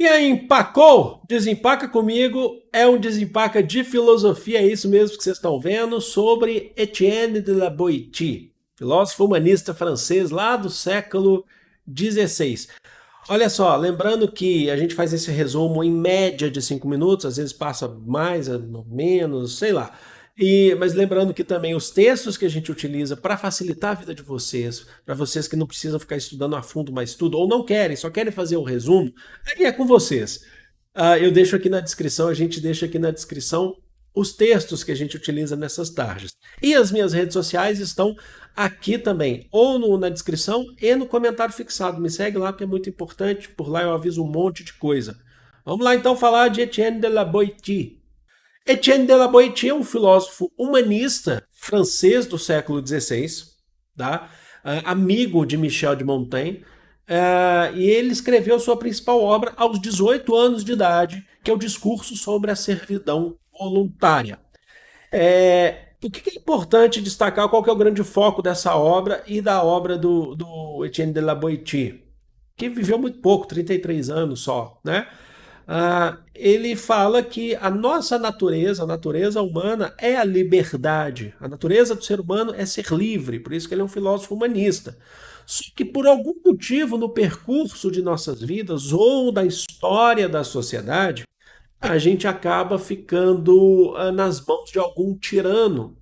E aí, empacou? Desempaca comigo, é um desempaca de filosofia, é isso mesmo que vocês estão vendo, sobre Etienne de la Boétie, filósofo humanista francês lá do século XVI. Olha só, lembrando que a gente faz esse resumo em média de 5 minutos, às vezes passa mais, menos, sei lá. Mas lembrando que também os textos que a gente utiliza para facilitar a vida de vocês, para vocês que não precisam ficar estudando a fundo mais tudo, ou não querem, só querem fazer o resumo, aí é com vocês. Eu deixo aqui na descrição, a gente deixa aqui na descrição os textos que a gente utiliza nessas tardes. E as minhas redes sociais estão aqui também, ou na descrição e no comentário fixado. Me segue lá porque é muito importante, por lá eu aviso um monte de coisa. Vamos lá então falar de Etienne de la Boétie. Etienne de la Boétie é um filósofo humanista francês do século XVI, tá? Amigo de Michel de Montaigne, e ele escreveu sua principal obra aos 18 anos de idade, que é o Discurso sobre a Servidão Voluntária. Por que é importante destacar qual que é o grande foco dessa obra e da obra do Etienne de la Boétie, que viveu muito pouco, 33 anos só, né? Ele fala que a nossa natureza, a natureza humana, é a liberdade. A natureza do ser humano é ser livre, por isso que ele é um filósofo humanista. Só que por algum motivo no percurso de nossas vidas ou da história da sociedade, a gente acaba ficando nas mãos de algum tirano,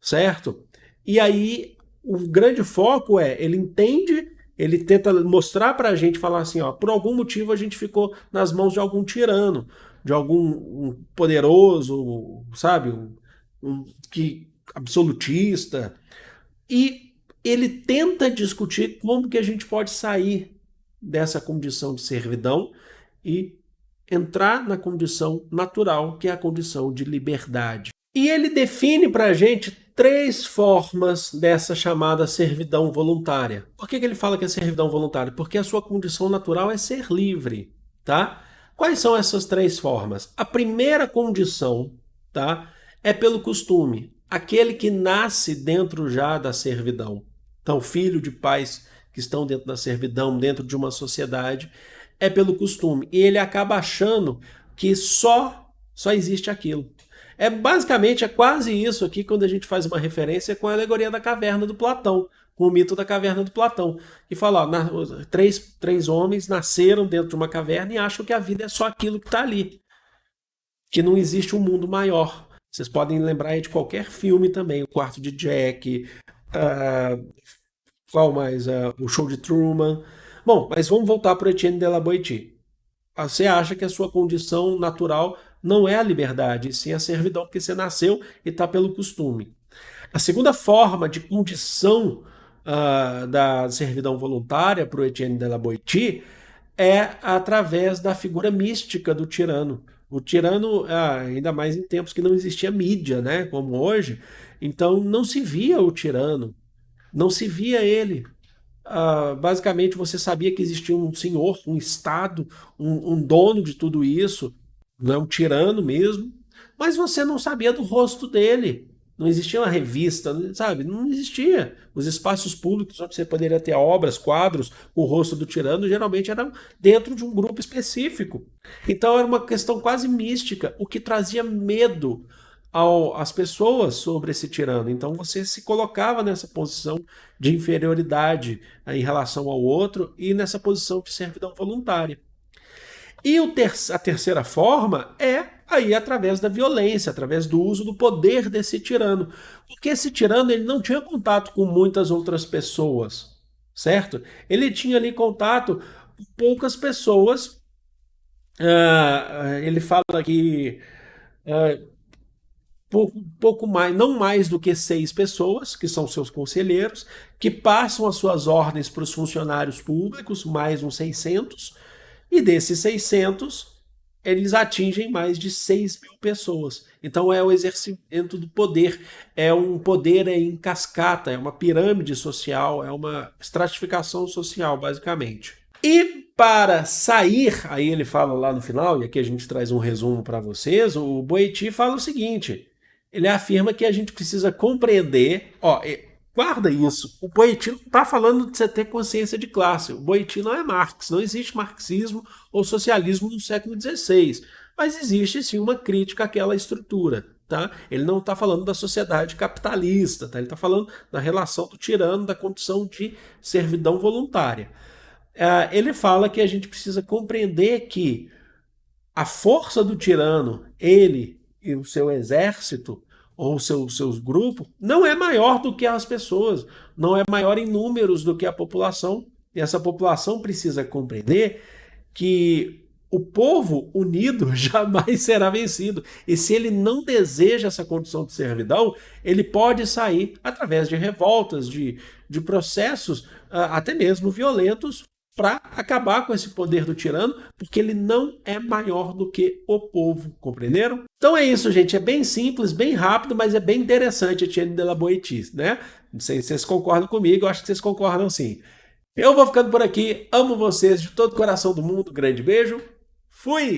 certo? E aí o grande foco ele entende, ele tenta mostrar para a gente, falar assim, ó, por algum motivo a gente ficou nas mãos de algum tirano, de algum poderoso, sabe, que absolutista, e ele tenta discutir como que a gente pode sair dessa condição de servidão e entrar na condição natural, que é a condição de liberdade. E ele define para a gente 3 formas dessa chamada servidão voluntária. Por que ele fala que é servidão voluntária? Porque a sua condição natural é ser livre, tá? Quais são essas 3 formas? A primeira condição, tá, é pelo costume. Aquele que nasce dentro já da servidão. Então, filho de pais que estão dentro da servidão, dentro de uma sociedade, é pelo costume. E ele acaba achando que só existe aquilo. Basicamente quase isso aqui quando a gente faz uma referência com a alegoria da caverna do Platão, com o mito da caverna do Platão, que fala, ó, três homens nasceram dentro de uma caverna e acham que a vida é só aquilo que está ali, que não existe um mundo maior. Vocês podem lembrar aí de qualquer filme também, O Quarto de Jack, qual mais? O Show de Truman. Bom, mas vamos voltar para o Etienne de la Boétie. Você acha que a sua condição natural não é a liberdade, sim a servidão, porque você nasceu e está pelo costume. A segunda forma de condição da servidão voluntária para o Etienne de la Boétie é através da figura mística do tirano. O tirano, ainda mais em tempos que não existia mídia, né, como hoje, então não se via o tirano, não se via ele. Basicamente você sabia que existia um senhor, um estado, um dono de tudo isso, não é um tirano mesmo, mas você não sabia do rosto dele. Não existia uma revista, sabe? Não existia. Os espaços públicos onde você poderia ter obras, quadros com o rosto do tirano, geralmente eram dentro de um grupo específico. Então era uma questão quase mística, o que trazia medo às pessoas sobre esse tirano. Então você se colocava nessa posição de inferioridade em relação ao outro e nessa posição de servidão voluntária. E a terceira forma é aí através da violência, através do uso do poder desse tirano. Porque esse tirano ele não tinha contato com muitas outras pessoas, certo? Ele tinha ali contato com poucas pessoas. Ele fala que pouco mais, não mais do que 6 pessoas, que são seus conselheiros, que passam as suas ordens para os funcionários públicos, mais uns 600, e desses 600, eles atingem mais de 6.000 pessoas. Então é o exercimento do poder, é um poder em cascata, é uma pirâmide social, é uma estratificação social, basicamente. E para sair, aí ele fala lá no final, e aqui a gente traz um resumo para vocês, o Boétie fala o seguinte, ele afirma que a gente precisa compreender, Guarda isso. O Boiti não está falando de você ter consciência de classe. O Boiti não é Marx. Não existe marxismo ou socialismo no século XVI. Mas existe sim uma crítica àquela estrutura. Tá? Ele não está falando da sociedade capitalista. Tá? Ele está falando da relação do tirano, da condição de servidão voluntária. Ele fala que a gente precisa compreender que a força do tirano, ele e o seu exército, ou seus grupos, não é maior do que as pessoas, não é maior em números do que a população. E essa população precisa compreender que o povo unido jamais será vencido. E se ele não deseja essa condição de servidão, ele pode sair através de revoltas, de processos, até mesmo violentos, para acabar com esse poder do tirano, porque ele não é maior do que o povo, compreenderam? Então é isso, gente, é bem simples, bem rápido, mas é bem interessante Etienne de la Boétie, né? Não sei se vocês concordam comigo, eu acho que vocês concordam sim. Eu vou ficando por aqui, amo vocês de todo o coração do mundo, grande beijo, fui!